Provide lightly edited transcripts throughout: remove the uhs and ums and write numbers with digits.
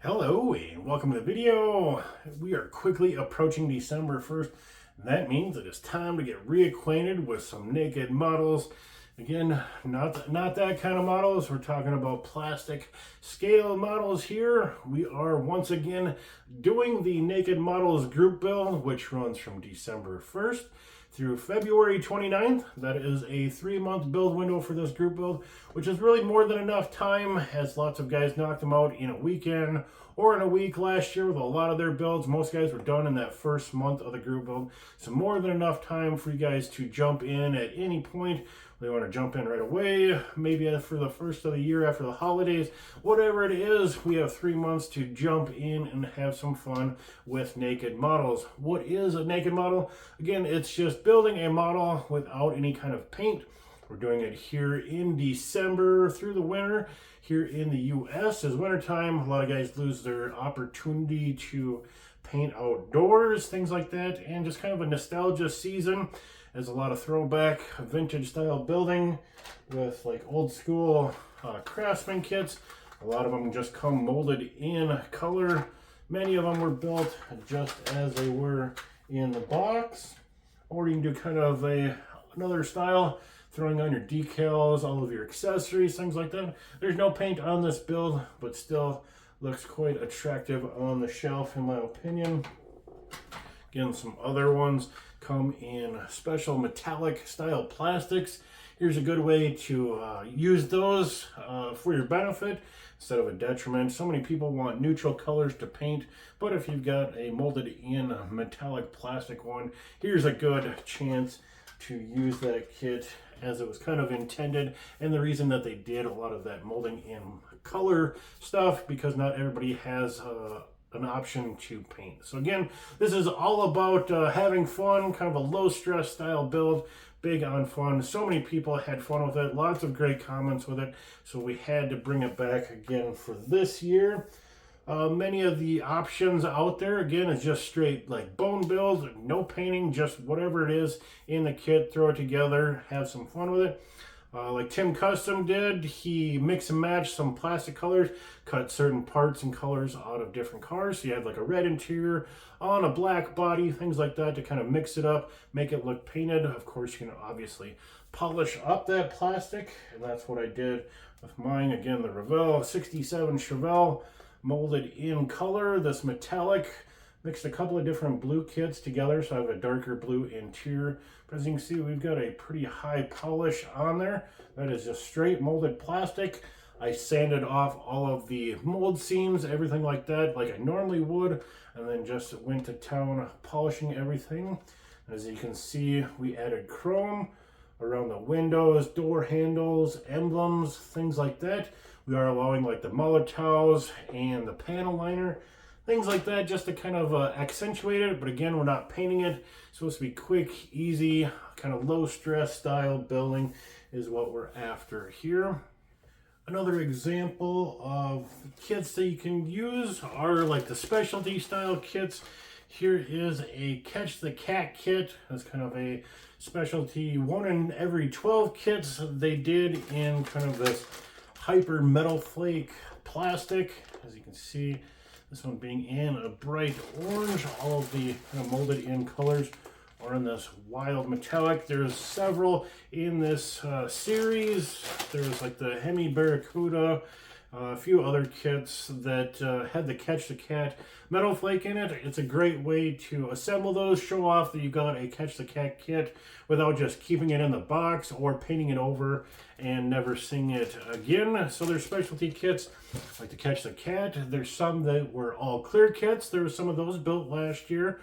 Hello and welcome to the video. We are quickly approaching December 1st. That means it is time to get reacquainted with some naked models. Again, not that kind of models. We're talking about plastic scale models here. We are once again doing the Naked Models group build, which runs from December 1st through February 29th. That is a 3-month build window for this group build, which is really more than enough time, as lots of guys knocked them out in a weekend or in a week last year with a lot of their builds. Most guys were done in that first month of the group build. So more than enough time for you guys to jump in at any point. They want to jump in right away, maybe for the first of the year after the holidays, whatever it is. We have 3 months to jump in and have some fun with naked models. What is a naked model? Again, it's just building a model without any kind of paint. We're doing it here in December through the winter. Here in the US, as wintertime, a lot of guys lose their opportunity to paint outdoors, things like that, and just kind of a nostalgia season. There's a lot of throwback vintage style building with like old school craftsman kits. A lot of them just come molded in color. Many of them were built just as they were in the box. Or you can do kind of another style, throwing on your decals, all of your accessories, things like that. There's no paint on this build, but still looks quite attractive on the shelf in my opinion. Again, some other ones come in special metallic style plastics. Here's a good way to use those for your benefit instead of a detriment. So many people want neutral colors to paint, but if you've got a molded in metallic plastic one, here's a good chance to use that kit as it was kind of intended. And the reason that they did a lot of that molding in color stuff, because not everybody has an option to paint. So again, this is all about having fun, kind of a low stress style build, big on fun. So many people had fun with it, lots of great comments with it, so we had to bring it back again for this year. Many of the options out there, again, is just straight like bone build, no painting, just whatever it is in the kit, throw it together, have some fun with it. Like Tim Custom did, he mix and match some plastic colors, cut certain parts and colors out of different cars. So you have like a red interior on a black body, things like that to kind of mix it up, make it look painted. Of course, you can obviously polish up that plastic, and that's what I did with mine. Again, the Revell 67 Chevelle, molded in color, this metallic. Mixed a couple of different blue kits together, so I have a darker blue interior. But as you can see, we've got a pretty high polish on there. That is just straight molded plastic. I sanded off all of the mold seams, everything like that, like I normally would, and then just went to town polishing everything. As you can see, we added chrome around the windows, door handles, emblems, things like that. We are allowing like the Molotovs and the panel liner, things like that, just to kind of accentuate it. But again, we're not painting it. It's supposed to be quick, easy, kind of low stress style building is what we're after here. Another example of kits that you can use are like the specialty style kits. Here is a Catch the Cat kit. That's kind of a specialty 1 in every 12 kits they did in kind of this hyper metal flake plastic. As you can see, this one being in a bright orange. All of the kind of molded in colors are in this wild metallic. There's several in this series. There's like the Hemi Barracuda, a few other kits that had the Catch the Cat metal flake in it. It's a great way to assemble those, show off that you got a Catch the Cat kit without just keeping it in the box or painting it over and never seeing it again. So there's specialty kits like the Catch the Cat. There's some that were all clear kits. There were some of those built last year.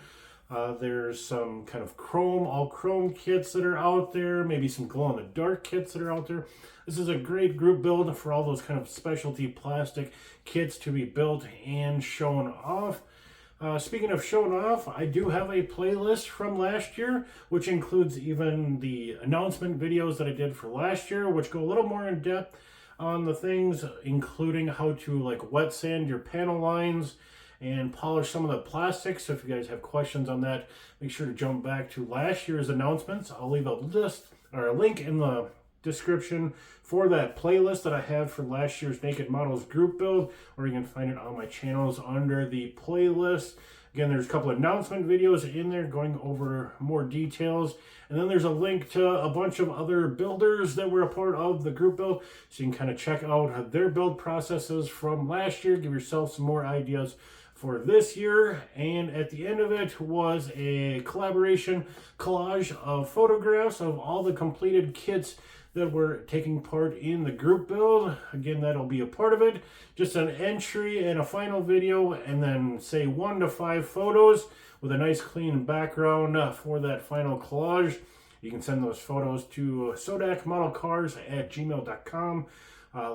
There's some kind of all chrome kits that are out there, maybe some glow-in-the-dark kits that are out there. This is a great group build for all those kind of specialty plastic kits to be built and shown off. Speaking of showing off, I do have a playlist from last year, which includes even the announcement videos that I did for last year, which go a little more in depth on the things, including how to like wet sand your panel lines and polish some of the plastics. So if you guys have questions on that, make sure to jump back to last year's announcements. I'll leave a list or a link in the description for that playlist that I have for last year's Naked Models group build, or you can find it on my channels under the playlist. Again, there's a couple of announcement videos in there going over more details. And then there's a link to a bunch of other builders that were a part of the group build. So you can kind of check out their build processes from last year, give yourself some more ideas for this year. And at the end of it was a collaboration collage of photographs of all the completed kits that were taking part in the group build. Again, that'll be a part of it. Just an entry and a final video, and then say 1 to 5 photos with a nice clean background for that final collage. You can send those photos to Sodakmodelcars@gmail.com.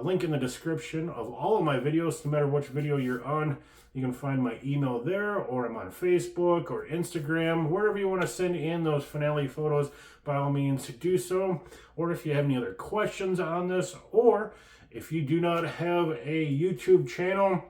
Link in the description of all of my videos, no matter which video you're on. You can find my email there, or I'm on Facebook or Instagram. Wherever you want to send in those finale photos, by all means do so. Or if you have any other questions on this, or if you do not have a YouTube channel,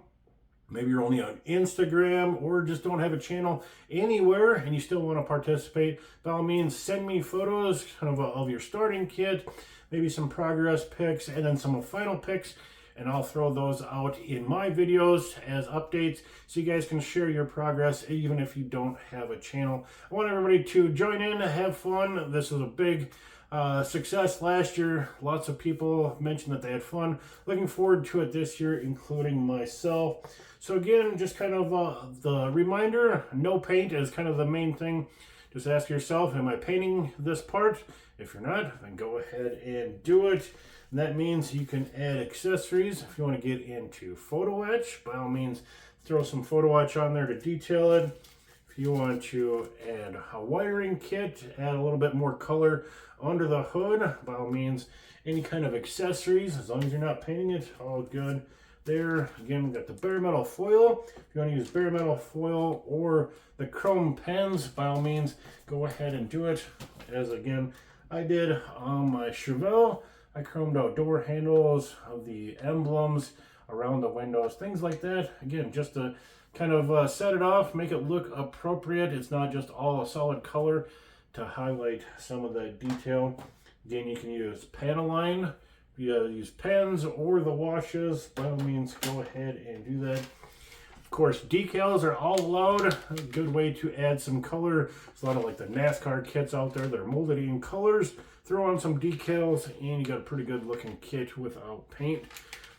maybe you're only on Instagram or just don't have a channel anywhere and you still want to participate, by all means send me photos kind of your starting kit, maybe some progress pics, and then some final pics. And I'll throw those out in my videos as updates so you guys can share your progress even if you don't have a channel. I want everybody to join in, have fun. This was a big success last year. Lots of people mentioned that they had fun. Looking forward to it this year, including myself. So again, just kind of the reminder, no paint is kind of the main thing. Just ask yourself, am I painting this part? If you're not, then go ahead and do it. And that means you can add accessories. If you want to get into photo etch, by all means, throw some photo etch on there to detail it. If you want to add a wiring kit, add a little bit more color under the hood, by all means, any kind of accessories, as long as you're not painting it, all good there. Again, we've got the bare metal foil. If you want to use bare metal foil or the chrome pens, by all means, go ahead and do it. As again, I did on my Chevelle. I chromed out door handles of the emblems around the windows, things like that. Again, just to kind of set it off, make it look appropriate. It's not just all a solid color, to highlight some of the detail. Again, you can use panel line, you use pens or the washes. By all means, go ahead and do that. Of course, decals are all allowed. A good way to add some color. There's a lot of like the NASCAR kits out there that are molded in colors. Throw on some decals and you got a pretty good looking kit without paint.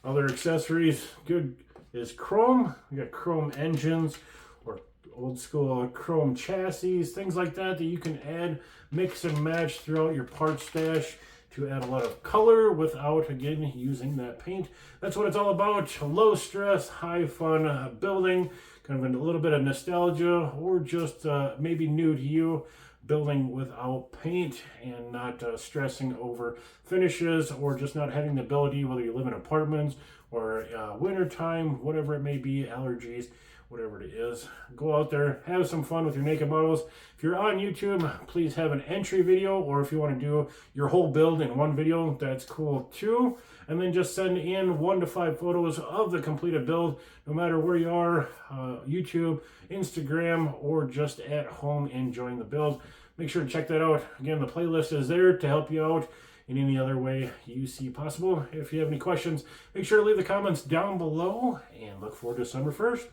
Other accessories, good is chrome. You got chrome engines or old school chrome chassis, things like that that you can add, mix and match throughout your part stash to add a lot of color without, again, using that paint. That's what it's all about. Low stress, high fun building, kind of a little bit of nostalgia, or just maybe new to you, building without paint and not stressing over finishes, or just not having the ability, whether you live in apartments or winter time, whatever it may be, allergies, whatever it is. Go out there, have some fun with your naked models. If you're on YouTube, please have an entry video, or if you want to do your whole build in one video, that's cool too. And then just send in 1 to 5 photos of the completed build, no matter where you are, YouTube, Instagram, or just at home enjoying the build. Make sure to check that out. Again, the playlist is there to help you out in any other way you see possible. If you have any questions, make sure to leave the comments down below, and look forward to summer 1st.